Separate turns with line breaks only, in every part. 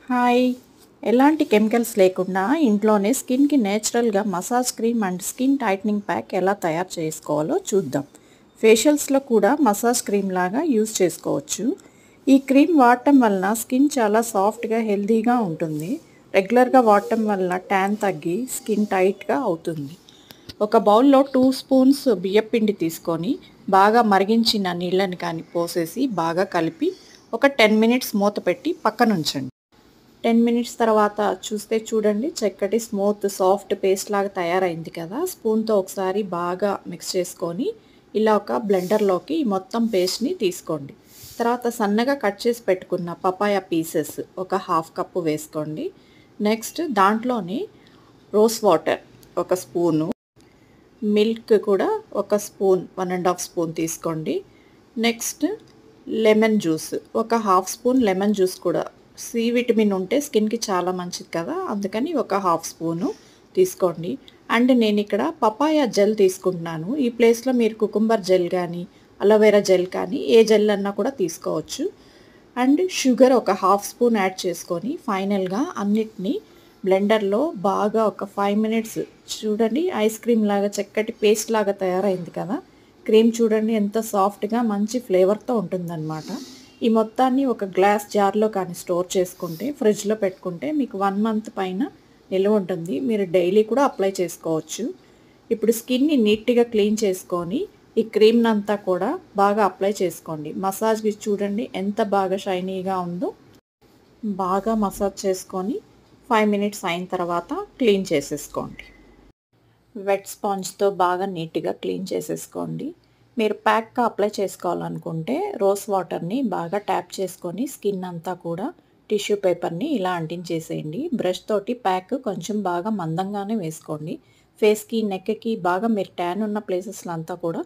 Hi! ఎలాంటి chemicals లేకుండా ఇంట్లోనే స్కిన్‌కి నేచురల్‌గా massage cream and skin titling pack ఎలా తయారు చేసుకోవాలో చూద్దాం. ఫేషియల్స్‌లో కూడా మసాజ్ క్రీమ్ లాగా యూజ్ చేసుకోవచ్చు. ఈ క్రీమ్ వాడటం వలన స్కిన్ చాలా సాఫ్ట్‌గా, హెల్తీగా ఉంటుంది. రెగ్యులర్‌గా వాడటం వలన ట్యాన్ తగ్గి స్కిన్ టైట్‌గా అవుతుంది. ఒక బౌల్‌లో 2 స్పూన్స్ బియ్యపిండి తీసుకొని బాగా మరిగించిన నీళ్ళని కానీ పోసేసి బాగా కలిపి ఒక 10 మినిట్స్ మూత పెట్టి పక్కనుంచండి. 10 మినిట్స్ తర్వాత చూస్తే చూడండి చక్కటి స్మూత్ సాఫ్ట్ పేస్ట్ లాగా తయారైంది కదా. స్పూన్తో ఒకసారి బాగా మిక్స్ చేసుకొని ఇలా ఒక బ్లెండర్లోకి మొత్తం పేస్ట్ని తీసుకోండి. తర్వాత సన్నగా కట్ చేసి పెట్టుకున్న పపాయ పీసెస్ ఒక హాఫ్ కప్పు వేసుకోండి. నెక్స్ట్ దాంట్లోనే రోస్ వాటర్ ఒక స్పూను, మిల్క్ కూడా ఒక స్పూన్ 1½ స్పూన్ తీసుకోండి. నెక్స్ట్ లెమన్ జ్యూస్ ఒక హాఫ్ స్పూన్ లెమన్ జ్యూస్ కూడా సి విటమిన్ ఉంటే స్కిన్కి చాలా మంచిది కదా, అందుకని ఒక హాఫ్ స్పూను తీసుకోండి. అండ్ నేను ఇక్కడ పపాయ జెల్ తీసుకుంటున్నాను. ఈ ప్లేస్లో మీరు కుకుంబర్ జెల్ కానీ అలోవెరా జెల్ కానీ ఏ జెల్ అన్నా కూడా తీసుకోవచ్చు. అండ్ షుగర్ ఒక హాఫ్ స్పూన్ యాడ్ చేసుకొని ఫైనల్గా అన్నిటినీ బ్లెండర్లో బాగా ఒక 5 మినిట్స్ చూడండి ఐస్ క్రీమ్ లాగా చక్కటి పేస్ట్ లాగా తయారైంది కదా. క్రీమ్ చూడండి ఎంత సాఫ్ట్గా మంచి ఫ్లేవర్తో ఉంటుందన్నమాట. ఈ మొత్తాన్ని ఒక గ్లాస్ జార్లో కానీ స్టోర్ చేసుకుంటే ఫ్రిడ్జ్లో పెట్టుకుంటే మీకు 1 మంత్ పైన నిల్వ ఉంటుంది. మీరు డైలీ కూడా అప్లై చేసుకోవచ్చు. ఇప్పుడు స్కిన్ని నీట్గా క్లీన్ చేసుకొని ఈ క్రీమ్ని అంతా కూడా బాగా అప్లై చేసుకోండి. మసాజ్కి చూడండి ఎంత బాగా షైనీగా ఉందో. బాగా మసాజ్ చేసుకొని 5 మినిట్స్ అయిన తర్వాత క్లీన్ చేసేసుకోండి. వెట్ స్పాంజ్తో బాగా నీట్గా క్లీన్ చేసేసుకోండి. మీరు ప్యాక్గా అప్లై చేసుకోవాలనుకుంటే రోజ్ వాటర్ని బాగా ట్యాప్ చేసుకొని స్కిన్ అంతా కూడా టిష్యూ పేపర్ని ఇలా అంటించేసేయండి. బ్రష్ తోటి ప్యాక్ కొంచెం బాగా మందంగానే వేసుకోండి. ఫేస్కి నెక్కి బాగా మీరు ట్యాన్ ఉన్న ప్లేసెస్లో అంతా కూడా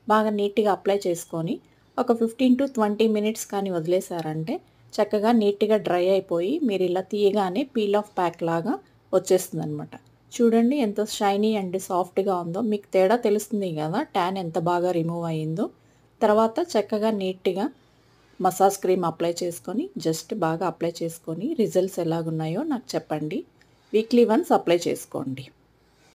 బాగా నీట్గా అప్లై చేసుకొని ఒక 15 to 20 మినిట్స్ కానీ వదిలేశారంటే చక్కగా నీట్గా డ్రై అయిపోయి మీరు ఇలా తీయగానే పీల్ ఆఫ్ ప్యాక్ లాగా వచ్చేస్తుంది అనమాట. చూడండి ఎంత షైనీ అండ్ సాఫ్ట్గా ఉందో, మీకు తేడా తెలుస్తుంది కదా ట్యాన్ ఎంత బాగా రిమూవ్ అయ్యిందో. తర్వాత చక్కగా నీట్గా మసాజ్ క్రీమ్ అప్లై చేసుకొని జస్ట్ బాగా అప్లై చేసుకొని రిజల్ట్స్ ఎలాగున్నాయో నాకు చెప్పండి. వీక్లీ వన్స్ అప్లై చేసుకోండి.